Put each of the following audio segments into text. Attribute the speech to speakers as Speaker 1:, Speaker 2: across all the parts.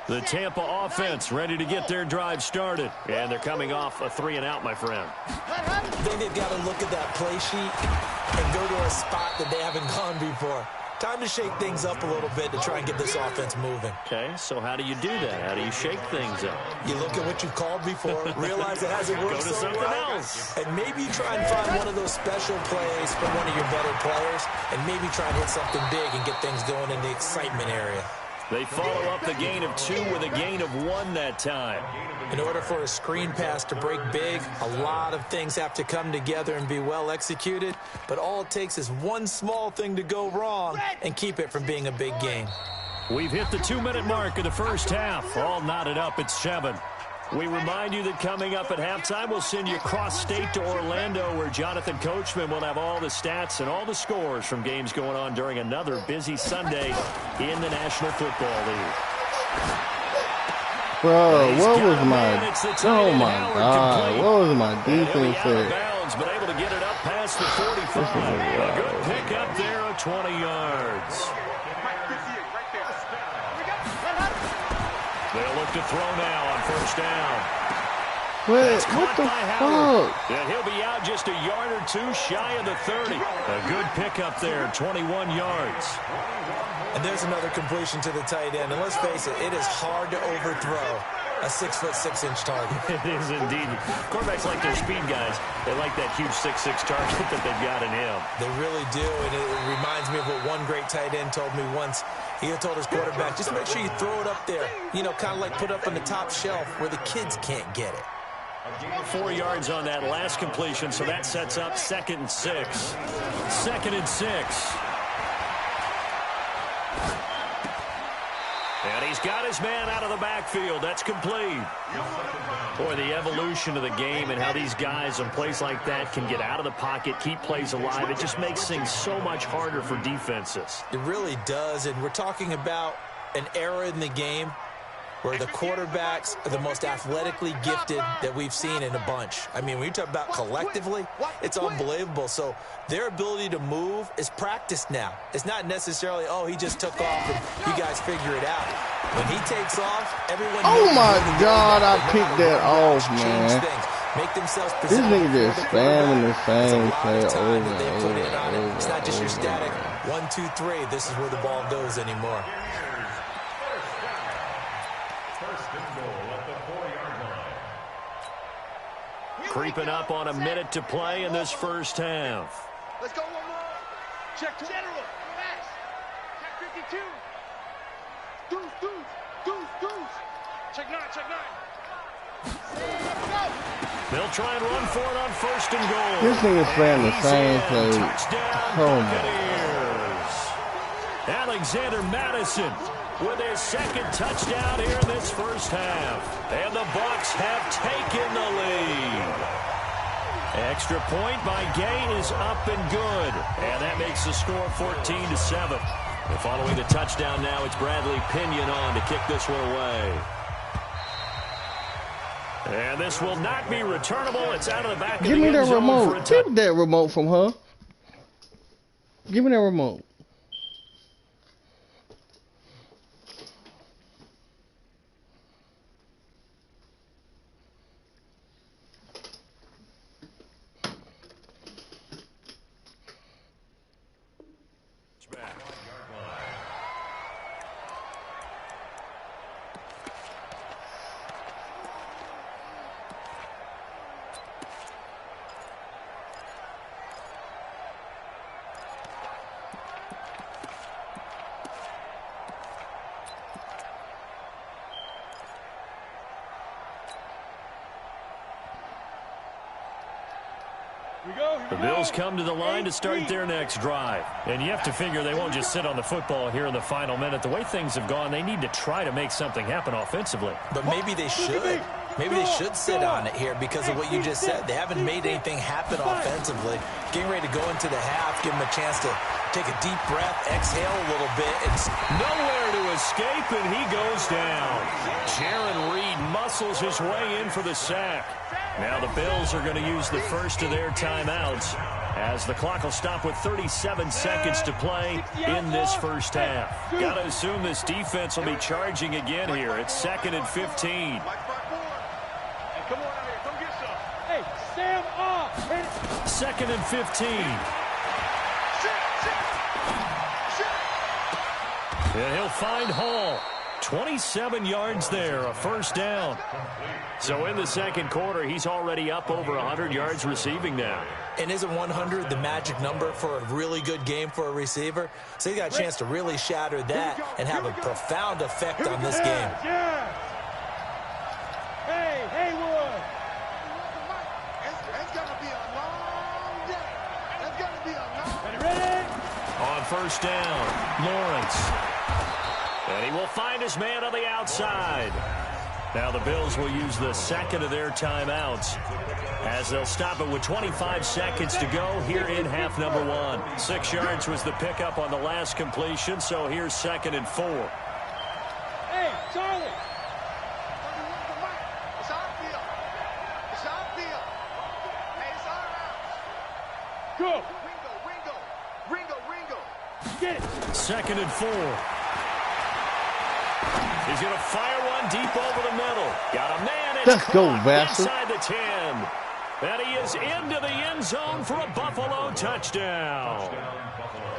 Speaker 1: The Tampa offense ready to get their drive started. And they're coming off a 3-and-out, my friend.
Speaker 2: I think they've got to look at that play sheet and go to a spot that they haven't gone before. Time to shake things up a little bit to try and get this offense moving.
Speaker 1: Okay, so how do you do that? How do you shake things up?
Speaker 2: You look at what you've called before, realize it hasn't worked
Speaker 1: Go to
Speaker 2: so
Speaker 1: something
Speaker 2: well,
Speaker 1: else.
Speaker 2: and maybe try and find one of those special plays from one of your better players, and maybe try and hit something big and get things going in the excitement area.
Speaker 1: They follow up the gain of 2 with a gain of 1 that time.
Speaker 2: In order for a screen pass to break big, a lot of things have to come together and be well executed, but all it takes is one small thing to go wrong and keep it from being a big game.
Speaker 1: We've hit the 2-minute mark of the first half. All knotted up at 7. We remind you that coming up at halftime, we'll send you cross-state to Orlando, where Jonathan Coachman will have all the stats and all the scores from games going on during another busy Sunday in the National Football League.
Speaker 3: Bro, what was my... Oh, my God. What was my defense there?
Speaker 1: But able to get it up past the 45. A good pick up there of 20 yards. They'll look to throw now on first down.
Speaker 3: What the fuck?
Speaker 1: And he'll be out just a yard or 2 shy of the 30. A good pickup there, 21 yards.
Speaker 2: And there's another completion to the tight end. And let's face it, it is hard to overthrow a 6'6" target.
Speaker 1: It is indeed. Quarterbacks like their speed guys. They like that huge 6'6" target that they've got in him.
Speaker 2: They really do, and it reminds me of what one great tight end told me once. He had told his quarterback, just make sure you throw it up there. You know, kind of like put it up on the top shelf where the kids can't get it.
Speaker 1: 4 yards on that last completion, so that sets up 2nd and 6. 2nd and 6. And he's got his man out of the backfield. That's complete. Boy, the evolution of the game and how these guys on plays like that can get out of the pocket, keep plays alive, it just makes things so much harder for defenses.
Speaker 2: It really does, and we're talking about an era in the game where the quarterbacks are the most athletically gifted that we've seen in a bunch. I mean, when you talk about collectively, it's unbelievable. So their ability to move is practiced now. It's not necessarily, oh, he just took off and you guys figure it out. When he takes off, everyone knows.
Speaker 3: Oh, my God, I picked that off, man.
Speaker 2: Make themselves
Speaker 3: this nigga just spamming the same play over and
Speaker 2: over. It's not just your static 1, 2, 3. This is where the ball goes anymore.
Speaker 1: Creeping up on a minute to play in this first half.
Speaker 4: Let's go one more. Check to general. Max. Check 52. Deuce. Check 9.
Speaker 1: They'll try and run for it on 1st and goal.
Speaker 3: This nigga's playing the same play. Oh, my.
Speaker 1: Alexander Madison with his 2nd touchdown here in this first half. And the Bucs have taken the lead. Extra point by Gay is up and good. And that makes the score 14-7. And following the touchdown now, it's Bradley Pinion on to kick this one away. And this will not be returnable. It's out of the back of the end zone.
Speaker 3: Give me that remote. Give me that remote from her. Give me that remote.
Speaker 1: The Bills come to the line to start their next drive. And you have to figure they won't just sit on the football here in the final minute. The way things have gone, they need to try to make something happen offensively.
Speaker 2: But maybe they should. Maybe they should sit on it here because of what you just said. They haven't made anything happen offensively. Getting ready to go into the half, give them a chance to take a deep breath, exhale a little bit. It's
Speaker 1: nowhere to escape, and he goes down. Jaron Reed muscles his way in for the sack. Now the Bills are going to use the first of their timeouts. as the clock will stop with 37 seconds to play in this first half. Got to assume this defense will be charging again here. It's 2nd and 15.
Speaker 4: Come on out here. Come get some. Hey, Sam off.
Speaker 1: 2nd and 15. And he'll find Hall. 27 yards there, a first down. So in the second quarter, he's already up over 100 yards receiving now.
Speaker 2: And isn't 100 the magic number for a really good game for a receiver? So he got a chance to really shatter that and have a profound effect on this game.
Speaker 4: Hey, Haywood. It's going to be a long day. It's going to be a long day. Ready?
Speaker 1: On first down, Lawrence. And he will find his man on the outside. Now the Bills will use the second of their timeouts as they'll stop it with 25 seconds to go here in half number 1. 6 yards was the pickup on the last completion, so here's 2nd and 4.
Speaker 4: Hey, Charlie. It's our field. It's our field. Hey, it's our house. Go. Ringo. Get it.
Speaker 1: 2nd and 4. He's going to fire one deep over the middle. Got a man.
Speaker 3: Let's go, bastard.
Speaker 1: Inside the 10. And he is into the end zone for a Buffalo touchdown.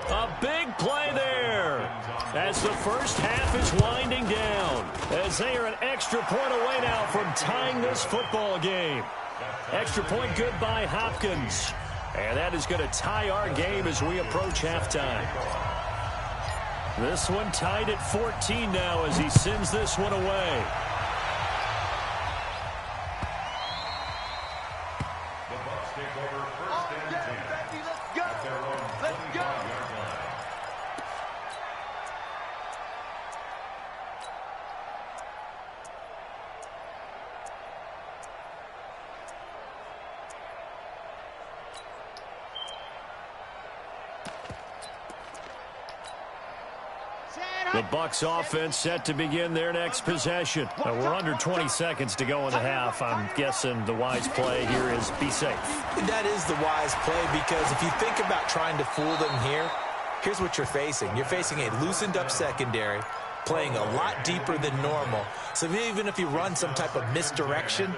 Speaker 1: A big play there as the first half is winding down, as they are an extra point away now from tying this football game. Extra point good by Hopkins. And that is going to tie our game as we approach halftime. This one tied at 14 now as he sends this one away.
Speaker 4: The Bucs take over first and 10. Baby, let's go. Let's go.
Speaker 1: The Bucs offense set to begin their next possession. We're under 20 seconds to go in the half. I'm guessing the wise play here is be safe.
Speaker 2: That is the wise play, because if you think about trying to fool them here, here's what you're facing. You're facing a loosened up secondary, playing a lot deeper than normal. So even if you run some type of misdirection,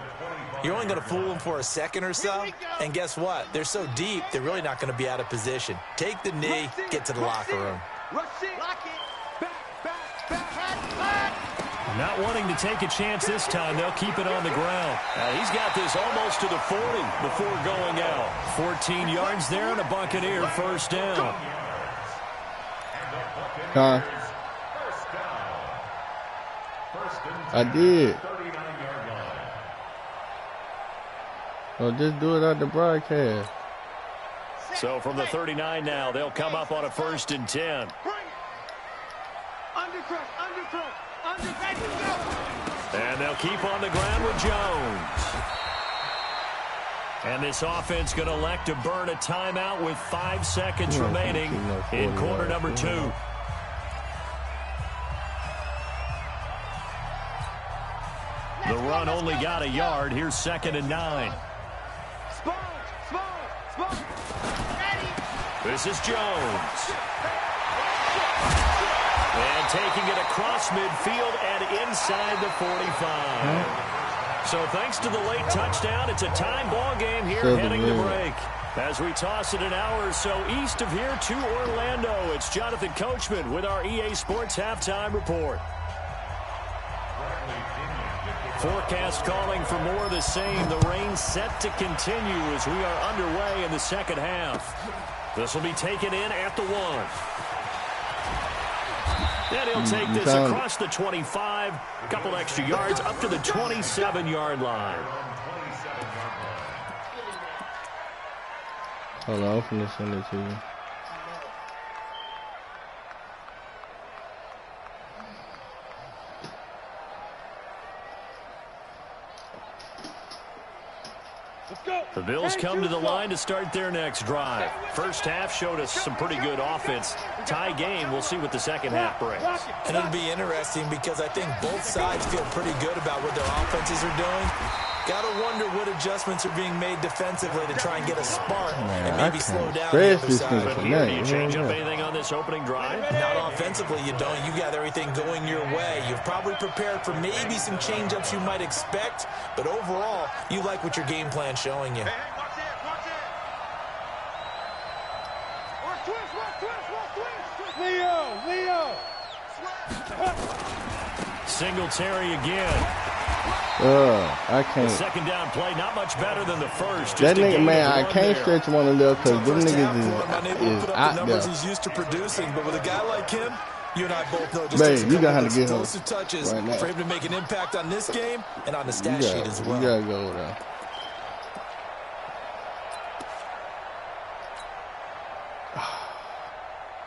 Speaker 2: you're only going to fool them for a second or so. And guess what? They're so deep, they're really not going to be out of position. Take the knee, get to the locker room.
Speaker 1: Not wanting to take a chance this time, they'll keep it on the ground. He's got this almost to the 40 before going out. 14 yards there and a Buccaneer first down.
Speaker 3: I did. Well, just do it at the broadcast.
Speaker 1: So from the 39 now, they'll come up on a 1st and 10. And they'll keep on the ground with Jones. And this offense going to elect to burn a timeout with 5 seconds remaining in quarter number 2. The run only got a yard. Here's 2nd and 9. This is Jones. And taking it across midfield and inside the 45. So thanks to the late touchdown, it's a time ball game here heading to break. As we toss it an hour or so east of here to Orlando, it's Jonathan Coachman with our EA Sports Halftime Report. Forecast calling for more of the same. The rain set to continue as we are underway in the second half. This will be taken in at the 1. And he'll take this across the 25, a couple extra yards up to the 27-yard line.
Speaker 3: Hold on, I'm finna send it to you.
Speaker 1: The Bills come to the line to start their next drive. First half showed us some pretty good offense. Tie game, we'll see what the second half brings.
Speaker 2: And it'll be interesting because I think both sides feel pretty good about what their offenses are doing. Gotta wonder what adjustments are being made defensively to try and get a spark and
Speaker 3: Man,
Speaker 2: maybe slow down the other side.
Speaker 1: But here, do you change up anything on this opening drive?
Speaker 2: Not offensively, you don't. You got everything going your way. You've probably prepared for maybe some change-ups you might expect, but overall, you like what your game plan's showing you.
Speaker 4: Hey, watch it, watch it. Watch twist, watch twist, watch twist. Leo.
Speaker 1: Singletary again.
Speaker 3: I can't.
Speaker 1: The second down play, not much better than the first.
Speaker 3: That nigga, man, I can't
Speaker 1: there.
Speaker 3: stretch one of them because them
Speaker 2: First half,
Speaker 3: niggas
Speaker 2: is
Speaker 3: is
Speaker 2: put up
Speaker 3: out
Speaker 2: the numbers
Speaker 3: there.
Speaker 2: he's used to producing, but with a guy like him, you and I both know just
Speaker 3: Man,
Speaker 2: takes a
Speaker 3: you
Speaker 2: couple
Speaker 3: gotta
Speaker 2: of
Speaker 3: get him
Speaker 2: explosive touches
Speaker 3: right now.
Speaker 2: for him to make an impact on this game and on the stat sheet as well.
Speaker 3: You gotta go there.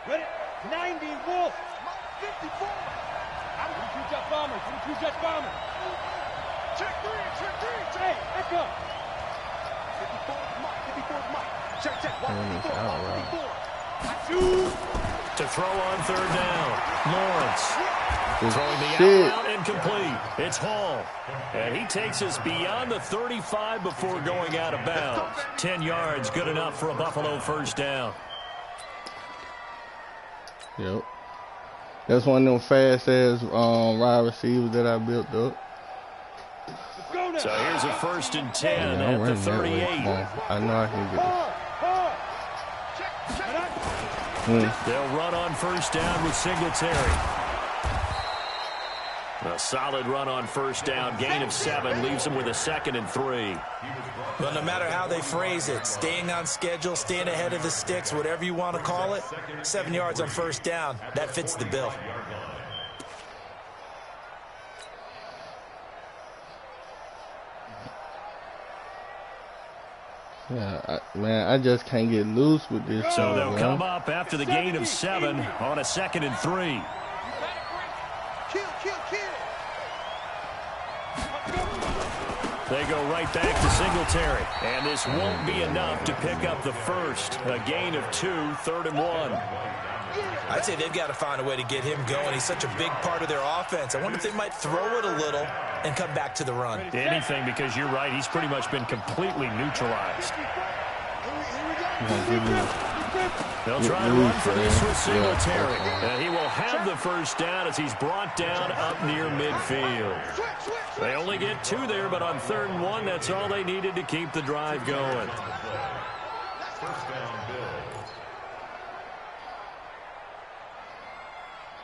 Speaker 5: Ready? 90 Wolf. 54. I'm going to two jet bombers.
Speaker 4: Check three.
Speaker 5: Hey, echo.
Speaker 4: 54 Mike. Check.
Speaker 3: Man, it's out, right?
Speaker 4: 54.
Speaker 1: To throw on third down. Lawrence throwing the
Speaker 3: Shit.
Speaker 1: out incomplete. It's Hall. And he takes us beyond the 35 before going out of bounds. 10 yards, good enough for a Buffalo first down.
Speaker 3: Yep. That's one of them fast-ass wide receivers that I built up.
Speaker 5: Let's go now.
Speaker 1: So here's a 1st and 10
Speaker 3: Yeah,
Speaker 1: at
Speaker 3: I'm
Speaker 1: the
Speaker 3: running that way.
Speaker 1: 38.
Speaker 3: Come on. I know I can get this.
Speaker 1: They'll run on first down with Singletary. A solid run on first down. Gain of 7 leaves them with a 2nd and 3.
Speaker 2: But no matter how they phrase it, staying on schedule, staying ahead of the sticks, whatever you want to call it, 7 yards on first down, that fits the bill.
Speaker 3: Yeah, man, I just can't get loose with this.
Speaker 1: So
Speaker 3: thing,
Speaker 1: they'll
Speaker 3: man.
Speaker 1: come up after the gain of 7 on a 2nd and 3.
Speaker 4: Kill.
Speaker 1: They go right back to Singletary. And this won't be enough to pick up the first. A gain of 2, 3rd and 1.
Speaker 2: I'd say they've got to find a way to get him going. He's such a big part of their offense. I wonder if they might throw it a little and come back to the run.
Speaker 1: Anything, because you're right. He's pretty much been completely neutralized. They'll try to run for this with Singletary. And he will have the first down as he's brought down up near midfield. They only get 2 there, but on 3rd and 1, that's all they needed to keep the drive going.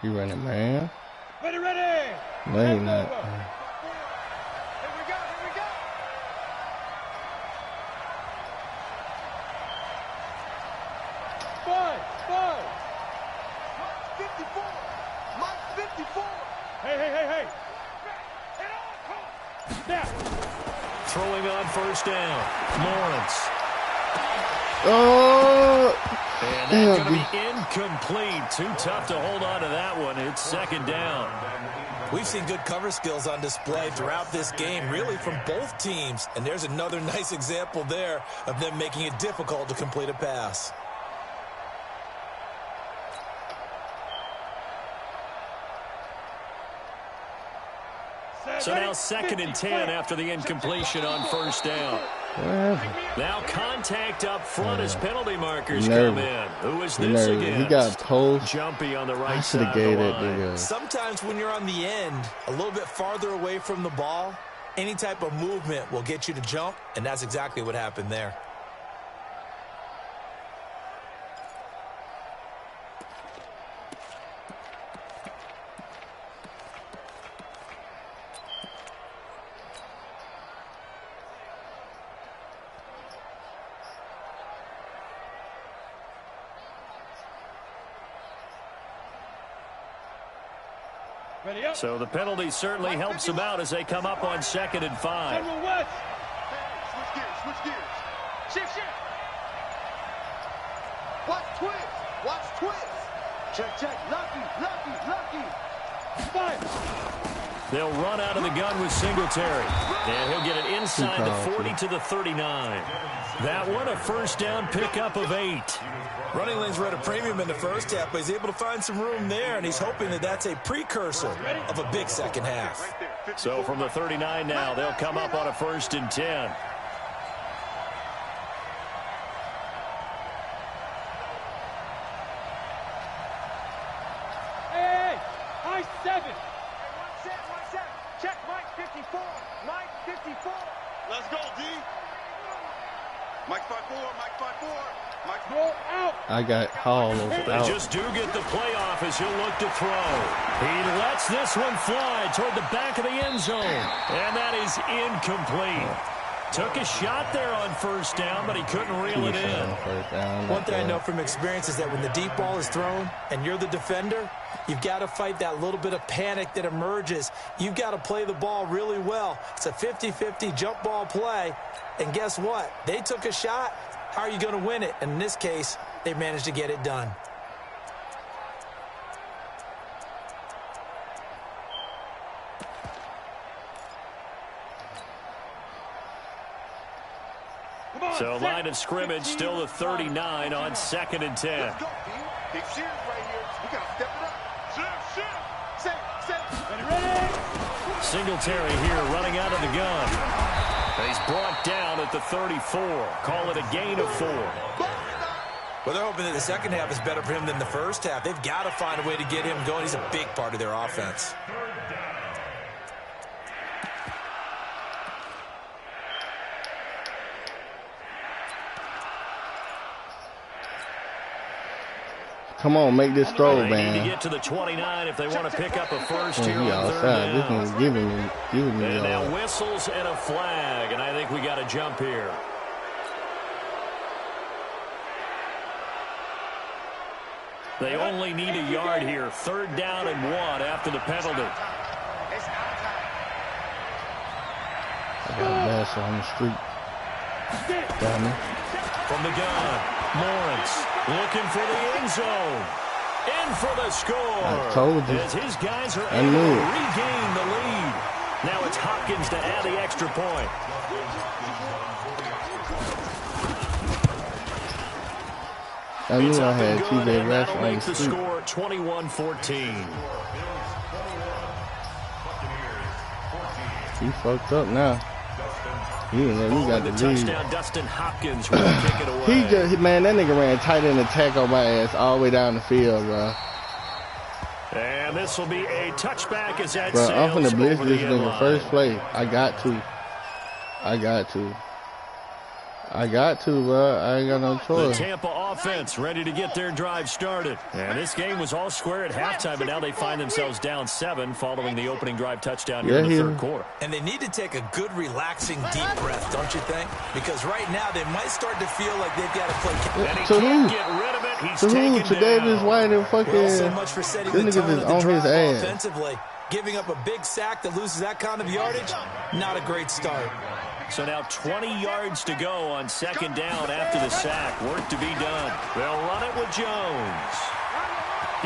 Speaker 3: You running, man?
Speaker 5: Ready.
Speaker 3: No, he not.
Speaker 4: Here we go. 54. Mike 54.
Speaker 5: Hey. Snap.
Speaker 1: Throwing on first down. Lawrence.
Speaker 3: Oh!
Speaker 1: And that's going to be incomplete. Too tough to hold on to that one. It's 2nd down.
Speaker 2: We've seen good cover skills on display throughout this game, really from both teams. And there's another nice example there of them making it difficult to complete a pass.
Speaker 1: So now 2nd and 10 after the incompletion on first down. Now contact up front as penalty markers come in. Who is this against?
Speaker 3: He got post.
Speaker 1: Jumpy on the right
Speaker 3: I should
Speaker 1: side
Speaker 3: have
Speaker 1: of the
Speaker 3: gave that
Speaker 1: line.
Speaker 3: nigga.
Speaker 2: Sometimes when you're on the end, a little bit farther away from the ball, any type of movement will get you to jump, and that's exactly what happened there.
Speaker 1: So the penalty certainly helps them out as they come up on 2nd and 5.
Speaker 5: General West.
Speaker 4: Switch gears. Shift. Watch twist. Check. Lucky.
Speaker 5: Fire.
Speaker 1: They'll run out of the gun with Singletary. And he'll get it inside the 40 to the 39. That one, a first down pickup of 8.
Speaker 2: Running lanes were at a premium in the first half, but he's able to find some room there, and he's hoping that that's a precursor of a big second half.
Speaker 1: So from the 39 now, they'll come up on a 1st and 10.
Speaker 5: Hey, high 7.
Speaker 4: One set. Check Mike 54. Mike 54. Let's go, D. Mike 54. Mike 54. Mike
Speaker 5: Roll out.
Speaker 3: I got Hall
Speaker 1: They
Speaker 3: out.
Speaker 1: just do get the playoff as he'll look to throw. He lets this one fly toward the back of the end zone. And that is incomplete. Took a shot there on 1st down, but he couldn't reel it in.
Speaker 2: One thing I know from experience is that when the deep ball is thrown and you're the defender, you've got to fight that little bit of panic that emerges. You've got to play the ball really well. It's a 50-50 jump ball play. And guess what? They took a shot. How are you going to win it? And in this case, they managed to get it done.
Speaker 1: So line of scrimmage still the 39 on 2nd and 10.
Speaker 4: Let's go, D. Big Shears right here. We got to step it up. Set.
Speaker 5: Ready.
Speaker 1: Singletary here running out of the gun. He's brought down at the 34. Call it a gain of 4.
Speaker 2: Well, they're hoping that the second half is better for him than the first half. They've got to find a way to get him going. He's a big part of their offense.
Speaker 3: Come on, make this throw,
Speaker 1: They need to
Speaker 3: man.
Speaker 1: get to the 29 if they want to pick up a first here
Speaker 3: He
Speaker 1: on 3rd
Speaker 3: outside. This
Speaker 1: down.
Speaker 3: one's giving me
Speaker 1: And now
Speaker 3: yard.
Speaker 1: whistles and a flag, and I think we got to jump here. They only need a yard here. 3rd down and 1 after the penalty.
Speaker 4: It's out time.
Speaker 3: I got a bass on the street. Got me.
Speaker 1: From the gun, Lawrence looking for the end zone. In for the score.
Speaker 3: I told you.
Speaker 1: As his guys are
Speaker 3: I
Speaker 1: able
Speaker 3: knew
Speaker 1: to
Speaker 3: it.
Speaker 1: regain the lead. Now it's Hopkins to add the extra point.
Speaker 3: I knew
Speaker 1: It's
Speaker 3: I
Speaker 1: up
Speaker 3: had
Speaker 1: and good,
Speaker 3: TJ
Speaker 1: and
Speaker 3: Rash
Speaker 1: that'll
Speaker 3: on
Speaker 1: make
Speaker 3: the
Speaker 1: the
Speaker 3: street.
Speaker 1: score 21-14.
Speaker 3: He fucked up now. He got
Speaker 1: The
Speaker 3: the lead.
Speaker 1: touchdown, Dustin Hopkins will kick it away.
Speaker 3: Man, that nigga ran tight end attack on my ass all the way down the field, bro.
Speaker 1: And this will be a touchback as that
Speaker 3: Bro, I'm
Speaker 1: sails
Speaker 3: finna blitz
Speaker 1: over
Speaker 3: this
Speaker 1: the end
Speaker 3: nigga
Speaker 1: line.
Speaker 3: first play. I got to, bro. I ain't got no
Speaker 1: The
Speaker 3: choice.
Speaker 1: Tampa offense ready to get their drive started. And this game was all square at halftime, but now they find themselves down 7 following the opening drive touchdown here in the 3rd quarter.
Speaker 2: And they need to take a good, relaxing, deep breath, don't you think? Because right now they might start to feel like they've got to play.
Speaker 1: And he
Speaker 3: To
Speaker 1: can't
Speaker 3: who?
Speaker 1: get rid of it. He's
Speaker 3: To who?
Speaker 1: taken
Speaker 3: To Davis
Speaker 1: down.
Speaker 3: White and fucking.
Speaker 2: Well, so much for setting
Speaker 3: This
Speaker 2: the
Speaker 3: nigga
Speaker 2: tone
Speaker 3: is
Speaker 2: of the
Speaker 3: on his
Speaker 2: drive
Speaker 3: ass.
Speaker 2: offensively. Giving up a big sack that loses that kind of yardage, not a great start.
Speaker 1: So now 20 yards to go on 2nd down after the sack. Work to be done. They'll run it with Jones.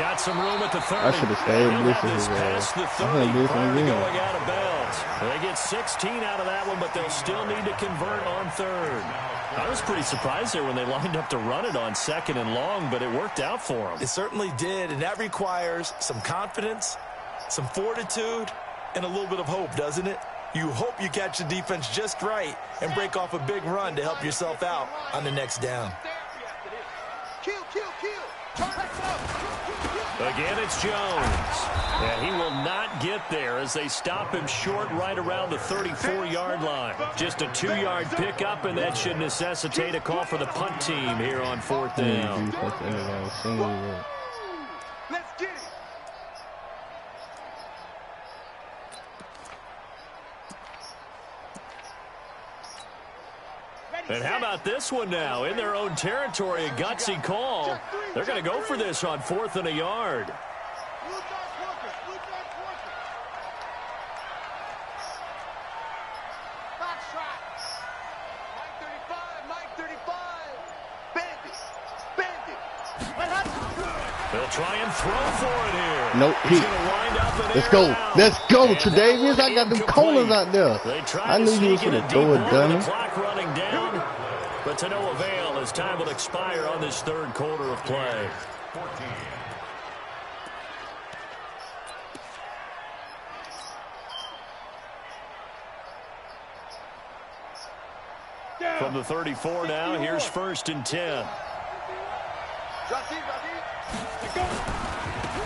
Speaker 1: Got some room at the 30.
Speaker 3: I should have stayed
Speaker 1: He'll
Speaker 3: blitzing
Speaker 1: have this
Speaker 3: his ass.
Speaker 1: past the
Speaker 3: I'm gonna
Speaker 1: 30
Speaker 3: blitz him
Speaker 1: prior to
Speaker 3: again.
Speaker 1: going out of bounds. They get 16 out of that one, but they'll still need to convert on 3rd. I was pretty surprised there when they lined up to run it on 2nd and long, but it worked out for them.
Speaker 2: It certainly did, and that requires some confidence, some fortitude, and a little bit of hope, doesn't it? You hope you catch the defense just right and break off a big run to help yourself out on the next down.
Speaker 4: Kill.
Speaker 1: Again, it's Jones. And he will not get there as they stop him short right around the 34-yard line. Just a 2-yard pickup, and that should necessitate a call for the punt team here on 4th down.
Speaker 3: Defense ended on single route.
Speaker 4: Let's get it.
Speaker 1: And how about this one now? In their own territory, a gutsy call. They're going to go for this on 4th and a yard.
Speaker 4: Box shot. Mike 35. Bandit.
Speaker 5: What happened?
Speaker 1: They'll try and throw for it here.
Speaker 3: Nope. Let's go. Let's go, Tre'Davious. I got them corners out there. I knew you was going to throw it, dummy.
Speaker 1: Clock running down, but to no avail as time will expire on this third quarter of play. From the 34 now, here's 1st and 10.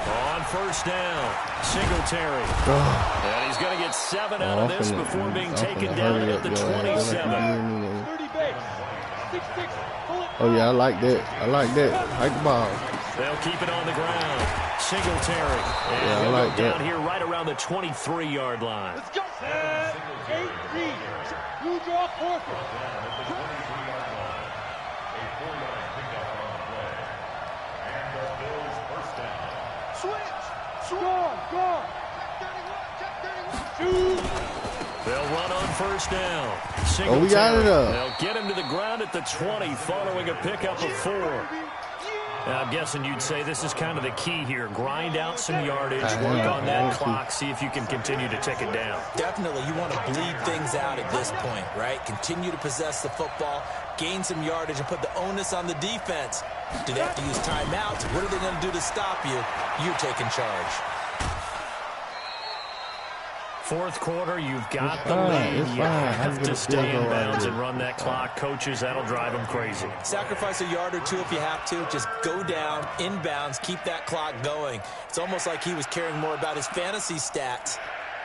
Speaker 1: On 1st down, Singletary. And he's going to get 7 out of this before being taken down at the 27.
Speaker 3: Oh, yeah, I like that. I like that. Hike the ball.
Speaker 1: They'll keep it on the ground. Singletary. And
Speaker 3: yeah, I like
Speaker 1: down
Speaker 3: that.
Speaker 1: here right around the 23-yard line.
Speaker 5: Let's go. 8-3. You draw forfeit. Gone.
Speaker 1: They'll run on 1st down.
Speaker 3: Oh, we got it up.
Speaker 1: They'll get him to the ground at the 20 following a pickup of 4. Now, I'm guessing you'd say this is kind of the key here. Grind out some yardage, work on that clock, see if you can continue to tick it down.
Speaker 2: Definitely, you want to bleed things out at this point, right? Continue to possess the football, gain some yardage, and put the onus on the defense. Do they have to use timeouts? What are they going to do to stop you? You're taking charge.
Speaker 1: 4th quarter, you've got the lead. You have to stay in bounds and run that clock. Coaches, that'll drive them crazy.
Speaker 2: Sacrifice a yard or two if you have to. Just go down, in bounds, keep that clock going. It's almost like he was caring more about his fantasy stats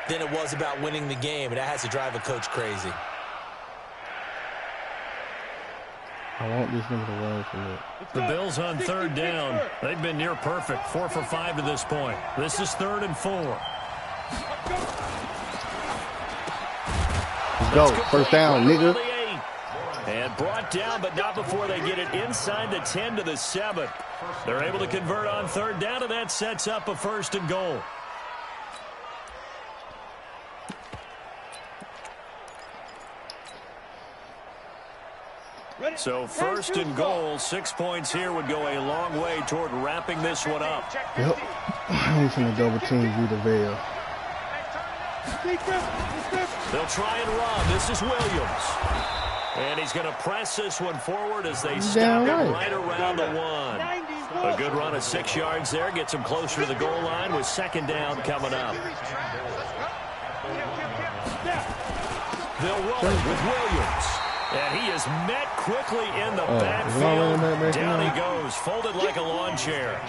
Speaker 2: than it was about winning the game, and that has to drive a coach crazy.
Speaker 3: I want this nigga to run for it.
Speaker 1: The Bills on 3rd down. They've been near perfect. 4 for 5 to this point. This is 3rd and 4.
Speaker 3: Let's go. 1st down, nigga.
Speaker 1: And brought down, but not before they get it inside the 10 to the 7. They're able to convert on 3rd down, and that sets up a 1st and goal. So 1st and goal, 6 points here would go a long way toward wrapping this one up.
Speaker 3: Yep. He's going to double team Vita Vale.
Speaker 1: They'll try and run. This is Williams. And he's going to press this one forward as they stop it right around the 1. A good run of 6 yards there. Gets him closer to the goal line with 2nd down coming up. They'll run it with Williams. And he is met quickly in the backfield. Down he goes, folded like a lawn chair.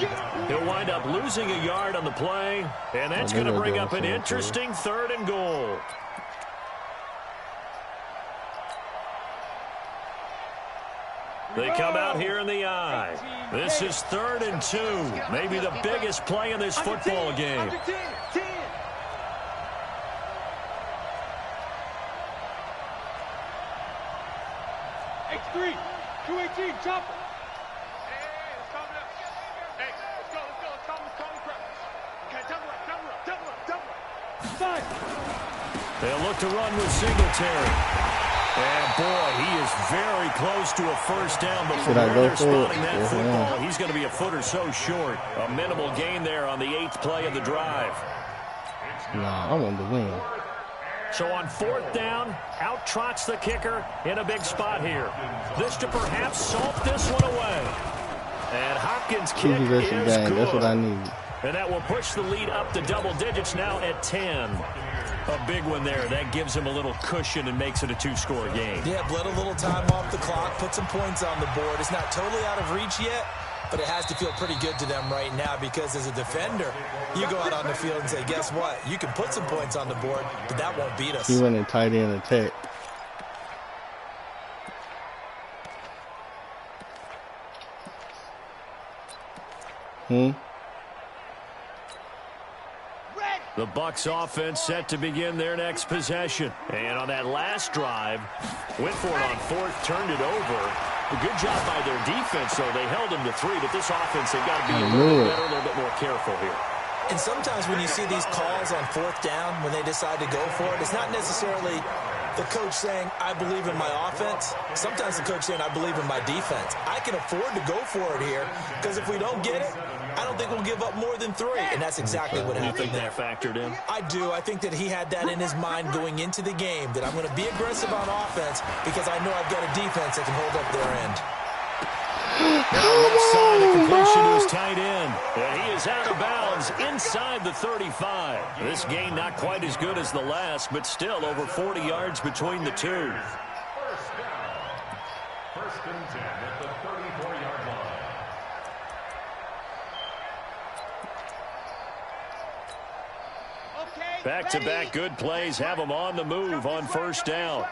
Speaker 1: He'll wind up losing a yard on the play, and that's going to bring up an interesting 3rd and goal. They come out here in the I. This is 3rd and 2. Maybe the biggest play in this football game.
Speaker 5: X3, 218, chopper.
Speaker 4: Hey, let's calm down. Hey, let's go. Let's calm the crowd. Okay, double up.
Speaker 5: Side.
Speaker 1: They'll look to run with Singletary. And, boy, he is very close to a 1st down before they're spotting that football. He's going to be a foot or so short. A minimal gain there on the 8th play of the drive.
Speaker 3: Nah, I want to win.
Speaker 1: So on 4th down, out trots the kicker in a big spot here. This to perhaps salt this one away. And Hopkins' kick is good.
Speaker 3: That's what I need.
Speaker 1: And that will push the lead up to double digits now at 10. A big one there. That gives him a little cushion and makes it a 2-score game.
Speaker 2: Yeah, let a little time off the clock, put some points on the board. It's not totally out of reach yet, but it has to feel pretty good to them right now because as a defender, you go out on the field and say, guess what? You can put some points on the board, but that won't beat us.
Speaker 3: He went in tight end attack.
Speaker 1: The Bucs offense set to begin their next possession. And on that last drive, went for it on 4th, turned it over. A good job by their defense, though. They held them to 3, but this offense, they've got to be a little better, a little bit more careful here.
Speaker 2: And sometimes when you see these calls on 4th down, when they decide to go for it, it's not necessarily the coach saying, I believe in my offense. Sometimes the coach saying, I believe in my defense. I can afford to go for it here because if we don't get it, I don't think we'll give up more than 3. And that's exactly what happened.
Speaker 1: You think that factored in?
Speaker 2: I do. I think that he had that in his mind going into the game, that I'm going to be aggressive on offense because I know I've got a defense that can hold up their end.
Speaker 1: Left side, a completion to his tight end. And he is out of bounds inside the 35. This game not quite as good as the last, but still over 40 yards between the two.
Speaker 6: First and 10 at the 34-yard line.
Speaker 1: Back-to-back good plays have them on the move on first down.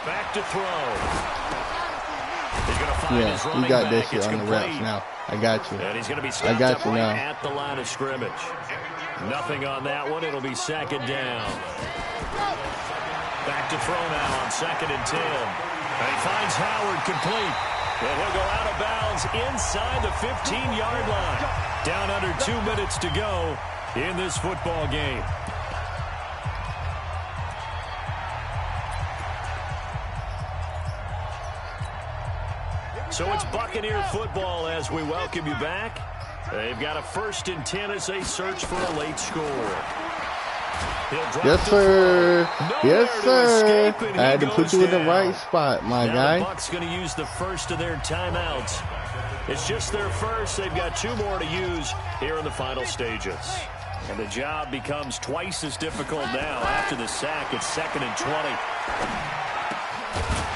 Speaker 1: Back to throw. He's going to find his running
Speaker 3: you got
Speaker 1: back.
Speaker 3: that shit
Speaker 1: It's
Speaker 3: on the
Speaker 1: complete.
Speaker 3: reps now. I got you.
Speaker 1: And he's going to be stopped up right
Speaker 3: now.
Speaker 1: at the line of scrimmage. Nothing on that one. It'll be second down. Back to throw now on 2nd and 10. And he finds Howard complete. And he'll go out of bounds inside the 15-yard line. Down under 2 minutes to go in this football game. So it's Buccaneer football as we welcome you back. They've got a 1st and 10 as they search for a late score.
Speaker 3: Yes, sir. Yes, sir. I had to put you in the right spot, my guy.
Speaker 1: The Bucs going to use the first of their timeouts. It's just their first. They've got 2 more to use here in the final stages. And the job becomes twice as difficult now after the sack. It's 2nd and 20.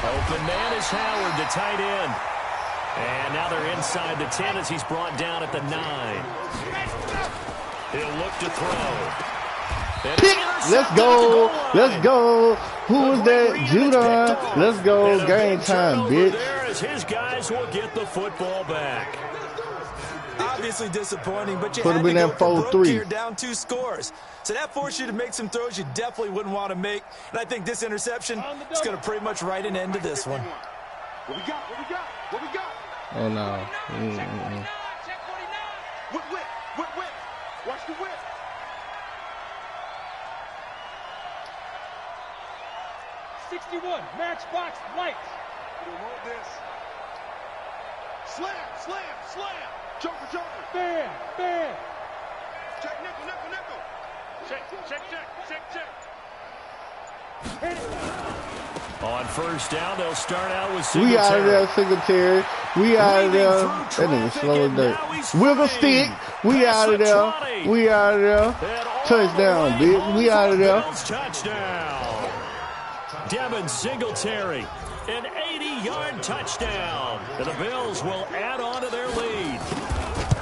Speaker 1: Open man is Howard, the tight end. And now they're inside the 10 as he's brought down at the 9. He'll look to throw.
Speaker 3: Let's go. Let's go. Who is that? Judah. Let's go. Game time, bitch.
Speaker 1: There as his guys will get the football back.
Speaker 2: Obviously disappointing, but you
Speaker 3: Put
Speaker 2: had
Speaker 3: him
Speaker 2: to
Speaker 3: in
Speaker 2: go
Speaker 3: that
Speaker 2: for broke
Speaker 3: 4-3.
Speaker 2: here, down 2 scores. So that forced you to make some throws you definitely wouldn't want to make. And I think this interception is going to pretty much write an end to this one.
Speaker 4: What we got? What we got? What we got?
Speaker 3: Oh, no.
Speaker 4: Whip, whip, whip, whip. Watch the whip.
Speaker 5: Matchbox lights.
Speaker 4: We don't want this. Slam, slam, slam. Joker, joker.
Speaker 5: Bam, bam.
Speaker 4: Check, nickel, nickel, nickel. Check, check, check, check, check.
Speaker 5: Hit it.
Speaker 1: On first down, they'll start out with
Speaker 3: We out of there,
Speaker 1: Singletary.
Speaker 3: Singletary. We out of there. That nigga slow as dirt. Wiggle stick. We out of there. We out of there. Touchdown, bitch. We out of there.
Speaker 1: Touchdown. Devin Singletary, an 80-yard touchdown. And the Bills will add on to their lead.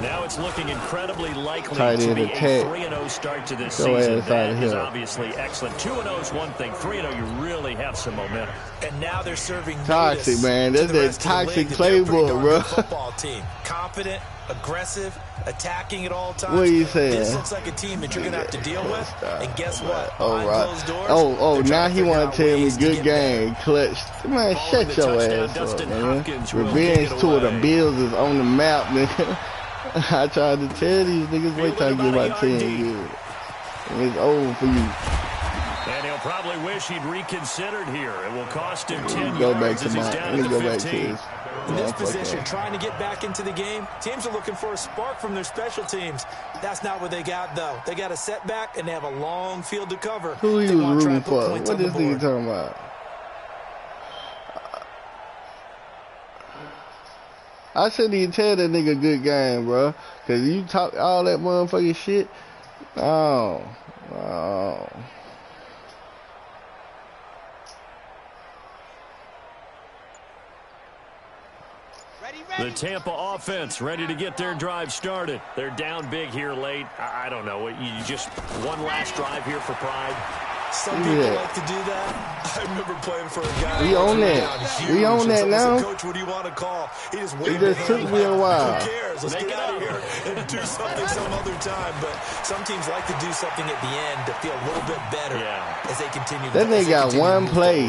Speaker 1: Now it's looking incredibly likely to be a 3-0 start to this season. That is obviously excellent. 2-0 is one thing. 3-0, you really have some momentum.
Speaker 2: And now they're serving
Speaker 3: toxic, man. That's that toxic playbook, bro.
Speaker 2: Football team. Confident, aggressive, attacking at all times.
Speaker 3: What are you saying?
Speaker 2: This looks like a team that you're going to have to deal with. And guess what?
Speaker 3: All
Speaker 2: Behind closed doors,
Speaker 3: Oh, now he want to tell me
Speaker 2: ways to
Speaker 3: good
Speaker 2: get
Speaker 3: game, clutch. Man, shut your ass up, man. Revenge tour the Bills is on the map, nigga. I tried to tell these niggas, wait till I get my 10 good. It's over for you.
Speaker 1: And he'll probably wish he'd reconsidered here. It will cost him 10
Speaker 3: Go back
Speaker 1: yards
Speaker 3: to
Speaker 1: as he's
Speaker 3: my,
Speaker 1: down
Speaker 3: let me
Speaker 1: at
Speaker 3: go
Speaker 1: the
Speaker 3: back to
Speaker 1: 15.
Speaker 3: this.
Speaker 2: In this position, trying to get back into the game, teams are looking for a spark from their special teams. That's not what they got, though. They got a setback, and they have a long field to cover.
Speaker 3: Who he was rooting for?
Speaker 2: What
Speaker 3: What this nigga talking about? I shouldn't even tell that nigga good game, bro. Because you talk all that motherfucking shit. Oh.
Speaker 1: The Tampa offense ready to get their drive started. They're down big here late. I don't know. You just one last drive here for pride.
Speaker 2: Some people like to do that. I remember playing for a guy.
Speaker 3: We own that. We own that now.
Speaker 2: Coach, what do you want to call? He just
Speaker 3: It just took me a while.
Speaker 2: Who cares? Let's get out of here and do something some other time. But some teams like to do something at the end to feel a little bit better as they continue.
Speaker 3: That nigga got one play.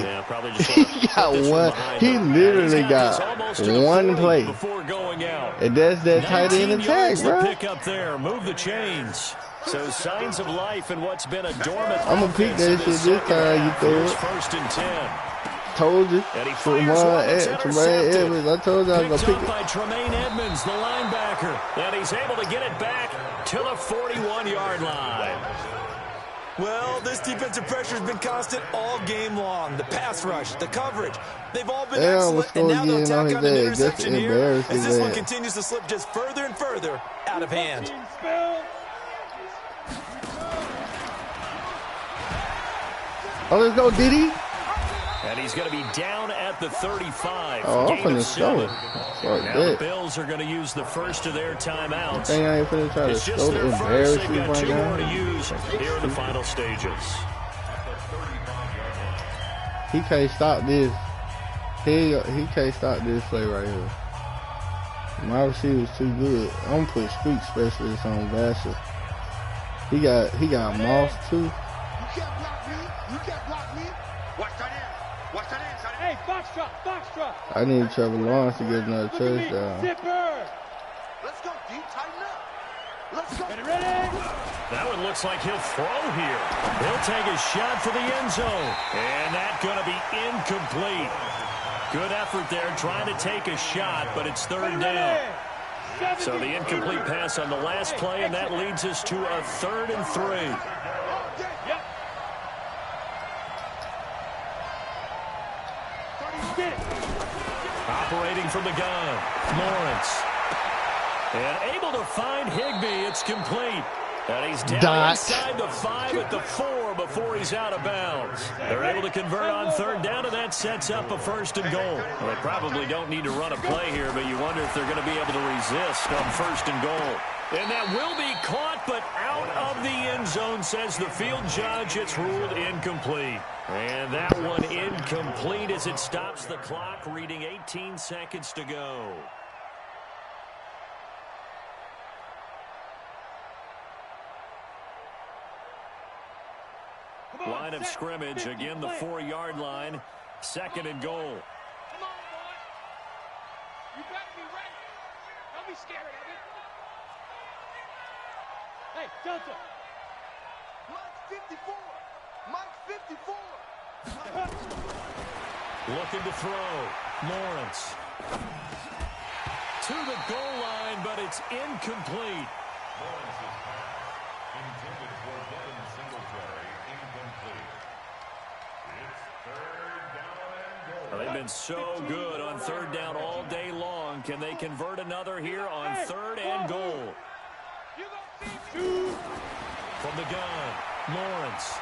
Speaker 3: He got one. He literally got one play.
Speaker 1: Before going out.
Speaker 3: And that's that tight end attack, bro.
Speaker 1: Pick up there. Move the chains. So signs of life in what's been a dormant.
Speaker 3: I'm gonna pick that shit this time. You throw it.
Speaker 1: First and 10.
Speaker 3: Told you. Tremaine Edmonds. I told you I was gonna pick it.
Speaker 1: By Tremaine Edmonds, the linebacker, and he's able to get it back to the 41-yard line.
Speaker 2: Well, this defensive pressure has been constant all game long. The pass rush, the coverage, they've all been excellent, and now they'll tack on an interception here as this one continues to slip just further and further out of hand.
Speaker 3: Oh, let's go, Diddy.
Speaker 1: And he's going to be down at the 35.
Speaker 3: Oh, I'm finna show it.
Speaker 1: Now the Bills are going to use the first of their timeouts.
Speaker 3: I ain't finna try to show the embarrassing
Speaker 1: right
Speaker 3: right
Speaker 1: now. 2 more to
Speaker 3: now.
Speaker 1: use here in the final stages.
Speaker 3: He can't stop this. He can't stop this play right here. My receiver's too good. I'm gonna put speed specialist on Vassar. He got Moss too.
Speaker 4: You can't block me. You can't block me. Watch that in. Watch that in, son.
Speaker 5: Hey, foxtrot.
Speaker 3: I need Trevor Lawrence to get another touchdown.
Speaker 5: Zipper.
Speaker 4: Let's go, D. Tighten up. Let's go.
Speaker 5: Ready?
Speaker 1: That one looks like he'll throw here. He'll take a shot for the end zone. And that's going to be incomplete. Good effort there trying to take a shot, but it's third down. So the incomplete pass on the last play, and that leads us to a 3rd and 3. Operating from the gun, Lawrence. And able to find Higbee. It's complete. And he's down inside the 5 at the 4 before he's out of bounds. They're able to convert on 3rd down, and that sets up a 1st and goal. Well, they probably don't need to run a play here, but you wonder if they're going to be able to resist on 1st and goal. And that will be caught, but out of the end zone, says the field judge. It's ruled incomplete. And that one incomplete as it stops the clock, reading 18 seconds to go. Line of scrimmage, again the 4-yard line, 2nd and goal.
Speaker 5: Come on, boy. You better be ready. Don't be scared of it. Hey, Delta.
Speaker 4: Mike 54. Mike 54.
Speaker 1: Looking to throw. Lawrence. To the goal line, but it's incomplete.
Speaker 6: Lawrence's pass intended for Devin Singletary, incomplete. It's 3rd down and goal.
Speaker 1: Well, they've been so good on 3rd down all day long. Can they convert another here on 3rd and goal? From the gun, Lawrence.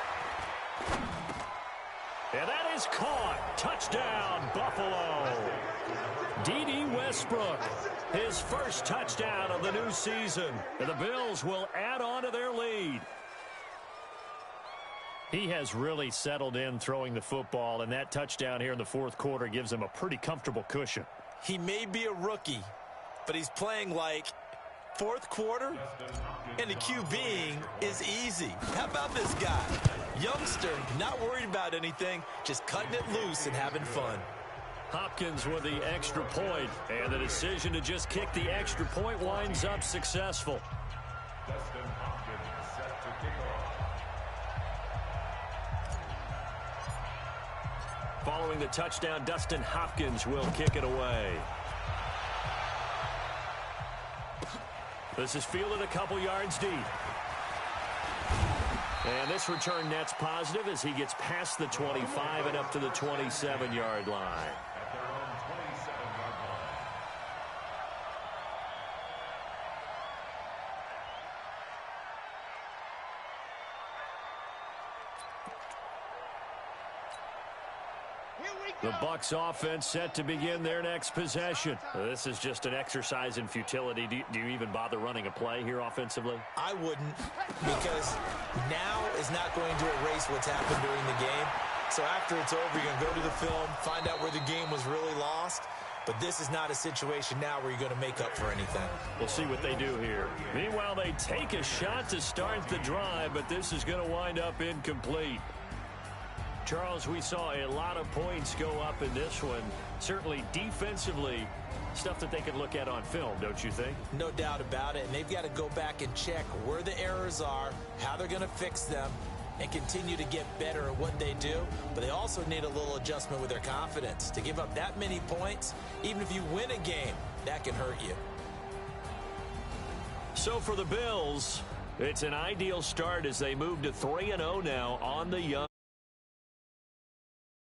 Speaker 1: And that is caught. Touchdown, Buffalo. D.D. Westbrook, his first touchdown of the new season. And the Bills will add on to their lead. He has really settled in throwing the football, and that touchdown here in the 4th quarter gives him a pretty comfortable cushion.
Speaker 2: He may be a rookie, but he's playing like 4th quarter, and the QBing is easy. How about this guy? Youngster, not worried about anything, just cutting it loose and having fun.
Speaker 1: Hopkins with the extra point, and the decision to just kick the extra point winds up successful.
Speaker 6: Dustin Hopkins set to kick off.
Speaker 1: Following the touchdown, Dustin Hopkins will kick it away. This is fielded a couple yards deep. And this return net's positive as he gets past the 25 and up to the 27-yard line.
Speaker 6: At their own 27-yard line.
Speaker 1: The Bucs offense set to begin their next possession. This is just an exercise in futility. Do you even bother running a play here offensively?
Speaker 2: I wouldn't, because now is not going to erase what's happened during the game. So after it's over, you're going to go to the film, find out where the game was really lost. But this is not a situation now where you're going to make up for anything.
Speaker 1: We'll see what they do here. Meanwhile, they take a shot to start the drive, but this is going to wind up incomplete. Charles, we saw a lot of points go up in this one. Certainly defensively, Stuff that they can look at on film, don't you think?
Speaker 2: No doubt about it. And they've got to go back and check where the errors are, how they're going to fix them, and continue to get better at what they do. But they also need a little adjustment with their confidence. To give up that many points, even if you win a game, that can hurt you.
Speaker 1: So for the Bills, it's an ideal start as they move to 3-0 now on the young.